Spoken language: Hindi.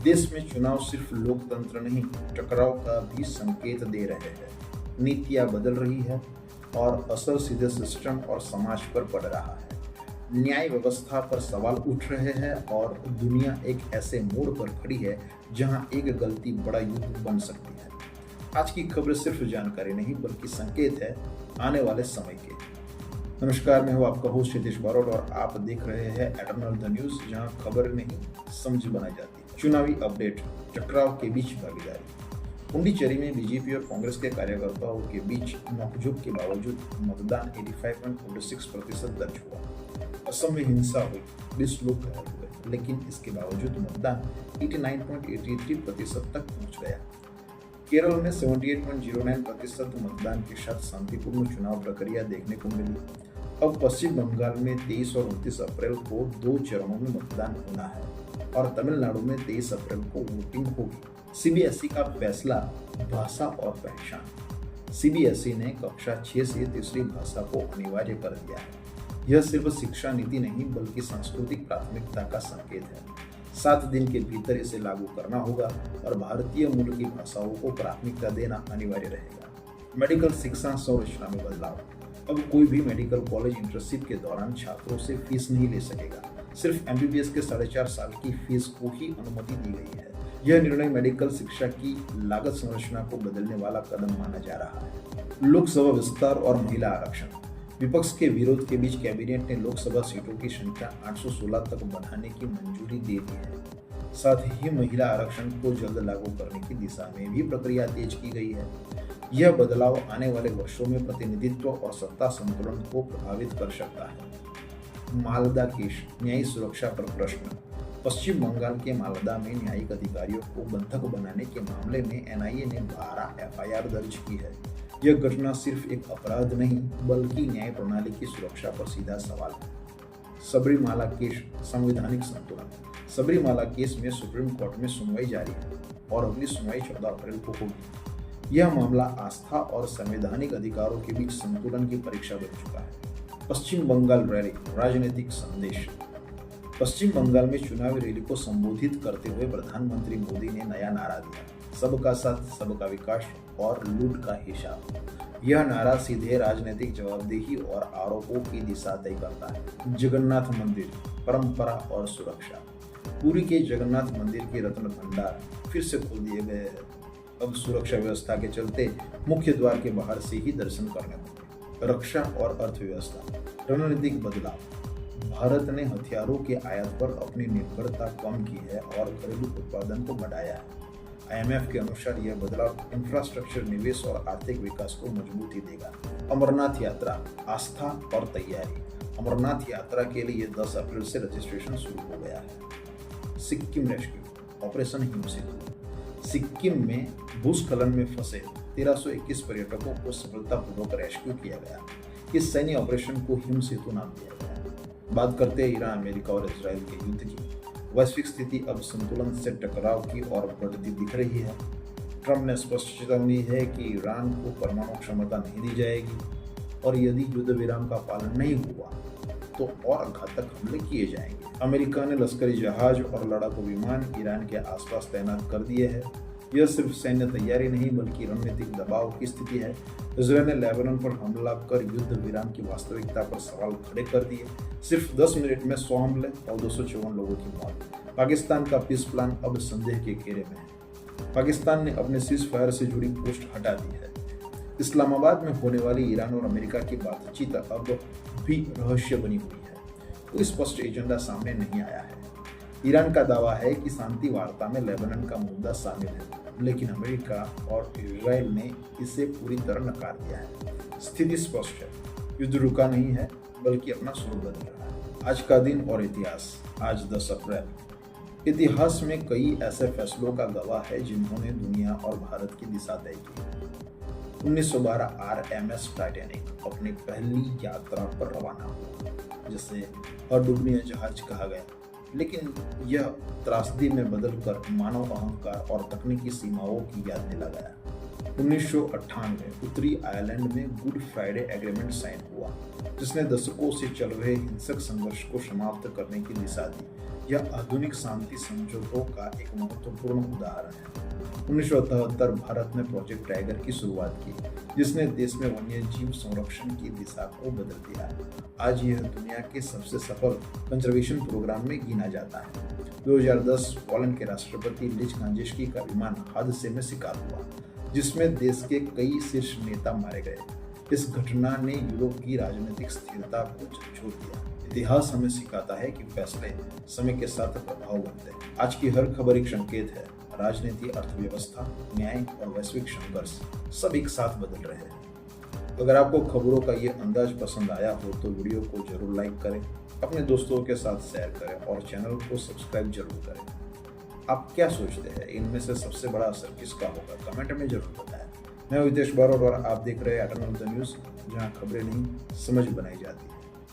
देश में चुनाव सिर्फ लोकतंत्र नहीं, टकराव का भी संकेत दे रहे हैं। नीतियां बदल रही है और असर सीधे सिस्टम और समाज पर पड़ रहा है। न्याय व्यवस्था पर सवाल उठ रहे हैं और दुनिया एक ऐसे मोड़ पर खड़ी है जहां एक गलती बड़ा युद्ध बन सकती है। आज की खबर सिर्फ जानकारी नहीं बल्कि संकेत है आने वाले समय के। नमस्कार, मैं हूं आपका होस्ट क्षितिज बारोट और आप देख रहे हैं एटर्नल द न्यूज, जहां खबर नहीं समझ बनाई जाती। चुनावी अपडेट, टकराव के बीच भागीदारी। पुंडीचेरी में बीजेपी और कांग्रेस के कार्यकर्ताओं के बीच नोकझोंक के बावजूद मतदान 85.46% दर्ज हुआ। असम में हिंसा हुई, 20 लोग घायल हुए, लेकिन इसके बावजूद मतदान 89.83% तक पहुंच गया। केरल में 78.09% मतदान के साथ शांतिपूर्ण चुनाव प्रक्रिया देखने को मिली। अब पश्चिम बंगाल में 23 और 29 अप्रैल को 2 चरणों में मतदान होना है और तमिलनाडु में 23 अप्रैल को वोटिंग होगी। सीबीएसई का फैसला, भाषा और पहचान। सीबीएसई ने कक्षा 6 से तीसरी भाषा को अनिवार्य कर दिया है। यह सिर्फ शिक्षा नीति नहीं बल्कि सांस्कृतिक प्राथमिकता का संकेत है। 7 दिन के भीतर इसे लागू करना होगा और भारतीय मूल की भाषाओं को प्राथमिकता देना अनिवार्य रहेगा। मेडिकल शिक्षा संरचना में बदलाव। अब कोई भी मेडिकल कॉलेज इंटर्नशिप के दौरान छात्रों से फीस नहीं ले सकेगा। सिर्फ एमबीबीएस के 4.5 साल की फीस को ही अनुमति दी गई है। यह निर्णय मेडिकल शिक्षा की लागत संरचना को बदलने वाला कदम माना जा रहा है। लोकसभा विस्तार और महिला आरक्षण। विपक्ष के विरोध के बीच कैबिनेट ने लोकसभा सीटों की संख्या 816 तक बढ़ाने की मंजूरी दे दी है। साथ ही महिला आरक्षण को जल्द लागू करने की दिशा में भी प्रक्रिया तेज की गई है। यह बदलाव आने वाले वर्षों में प्रतिनिधित्व और सत्ता संतुलन को प्रभावित कर सकता है। मालदा केस, न्यायिक सुरक्षा पर प्रश्न। पश्चिम बंगाल के मालदा में न्यायिक अधिकारियों को बंधक बनाने के मामले में एनआईए ने 12 एफआईआर दर्ज की है। यह घटना सिर्फ एक अपराध नहीं बल्कि न्याय प्रणाली की सुरक्षा पर सीधा सवाल है। सबरीमाला केस, संवैधानिक संतुलन। सबरीमाला केस में सुप्रीम कोर्ट में सुनवाई जारी है और अगली सुनवाई 14 अप्रैल को होगी। यह मामला आस्था और संवैधानिक अधिकारों के बीच संतुलन की परीक्षा बन चुका है। पश्चिम बंगाल रैली, राजनीतिक संदेश। पश्चिम बंगाल में चुनावी रैली को संबोधित करते हुए प्रधानमंत्री मोदी ने नया नारा दिया, सबका साथ, सबका विकास और लूट का हिसाब। यह नारा सीधे राजनीतिक जवाबदेही और आरोपों की दिशा तय करता है। जगन्नाथ मंदिर, परंपरा और सुरक्षा। पुरी के जगन्नाथ मंदिर के रत्न भंडार फिर से खोल दिए गए हैं। अब सुरक्षा व्यवस्था के चलते मुख्य द्वार के बाहर से ही दर्शन करने होंगे। रक्षा और अर्थव्यवस्था, रणनीतिक बदलाव। भारत ने हथियारों के आयात पर अपनी निर्भरता कम की है और घरेलू उत्पादन को बढ़ाया है। आईएमएफ के अनुसार यह बदलाव इंफ्रास्ट्रक्चर, निवेश और आर्थिक विकास को मजबूती देगा। अमरनाथ यात्रा, आस्था और तैयारी। अमरनाथ यात्रा के लिए 10 अप्रैल से रजिस्ट्रेशन शुरू हो गया है। सिक्किम रेस्क्यू, ऑपरेशन हिम सेतु। सिक्किम में भूस्खलन में फंसे 1321 पर्यटकों को सफलतापूर्वक रेस्क्यू किया गया। इस सैन्य ऑपरेशन को हिम सेतु नाम दिया गया। बात करते हैं ईरान, अमेरिका और इजराइल के युद्ध की। वैश्विक स्थिति अब संतुलन से टकराव की ओर बढ़ती दिख रही है। ट्रंप ने स्पष्ट चेतावनी है कि ईरान को परमाणु क्षमता नहीं दी जाएगी और यदि युद्ध विराम का पालन नहीं हुआ तो और घातक हमले किए जाएंगे। अमेरिका ने लश्करी जहाज और लड़ाकू विमान ईरान के आसपास तैनात कर दिए हैं। यह सिर्फ सैन्य तैयारी नहीं बल्कि रणनीतिक दबाव की स्थिति है। इजरायल ने लेबनान पर हमला कर युद्ध विराम की वास्तविकता पर सवाल खड़े कर दिए। सिर्फ 10 मिनट में 100 हमले और 254 लोगों की मौत। पाकिस्तान का पीस प्लान अब संदेह के घेरे में है। पाकिस्तान ने अपने सीज फायर से जुड़ी पोस्ट हटा दी है। इस्लामाबाद में होने वाली ईरान और अमेरिका की बातचीत अब भी रहस्य बनी हुई है। कोई स्पष्ट एजेंडा सामने नहीं आया है। ईरान का दावा है कि शांति वार्ता में लेबनान का मुद्दा शामिल है, लेकिन अमेरिका और इजराइल ने इसे पूरी तरह नकार दिया है। स्थिति स्पष्ट है, युद्ध रुका नहीं है बल्कि अपना स्वरूप बदल रहा है। आज का दिन और इतिहास। आज 10 अप्रैल। इतिहास में कई ऐसे फैसलों का गवाह है जिन्होंने दुनिया और भारत की दिशा तय की। 1912 आरएमएस टाइटैनिक अपनी पहली यात्रा पर रवाना हुआ, जिसे अडुबनीय जहाज कहा गया, लेकिन यह त्रासदी में बदलकर मानव अहंकार और तकनीकी सीमाओं की याद दिला गया। 1998 उत्तरी आयरलैंड में गुड फ्राइडे एग्रीमेंट साइन हुआ, जिसने दशकों से चल रहे हिंसक संघर्ष को समाप्त करने की दिशा दी। यह आधुनिक शांति समझौतों का एक महत्वपूर्ण उदाहरण है। 1973 भारत ने प्रोजेक्ट टाइगर की शुरुआत की, जिसने देश में वन्यजीव संरक्षण की दिशा को बदल दिया। आज यह दुनिया के सबसे सफल कंजर्वेशन प्रोग्राम में गिना जाता है। 2010 पोलैंड के राष्ट्रपति लिच कांजेस्की का विमान हादसे में शिकार हुआ, जिसमें देश के कई शीर्ष नेता मारे गए। इस घटना ने यूरोप की राजनीतिक स्थिरता को झकझोर दिया। इतिहास हमें सिखाता है कि फैसले समय के साथ प्रभाव बनते हैं। आज की हर खबर एक संकेत है। राजनीति, अर्थव्यवस्था, न्याय और वैश्विक संघर्ष सब एक साथ बदल रहे हैं। अगर आपको खबरों का ये अंदाज पसंद आया हो तो वीडियो को जरूर लाइक करें, अपने दोस्तों के साथ शेयर करें और चैनल को सब्सक्राइब जरूर करें। आप क्या सोचते हैं, इनमें से सबसे बड़ा असर किसका होगा? कमेंट में जरूर बताएं। मैं हितेश बारोट और आप देख रहे हैं एटर्नल द न्यूज़, जहां खबरें नहीं समझ बनाई जाती।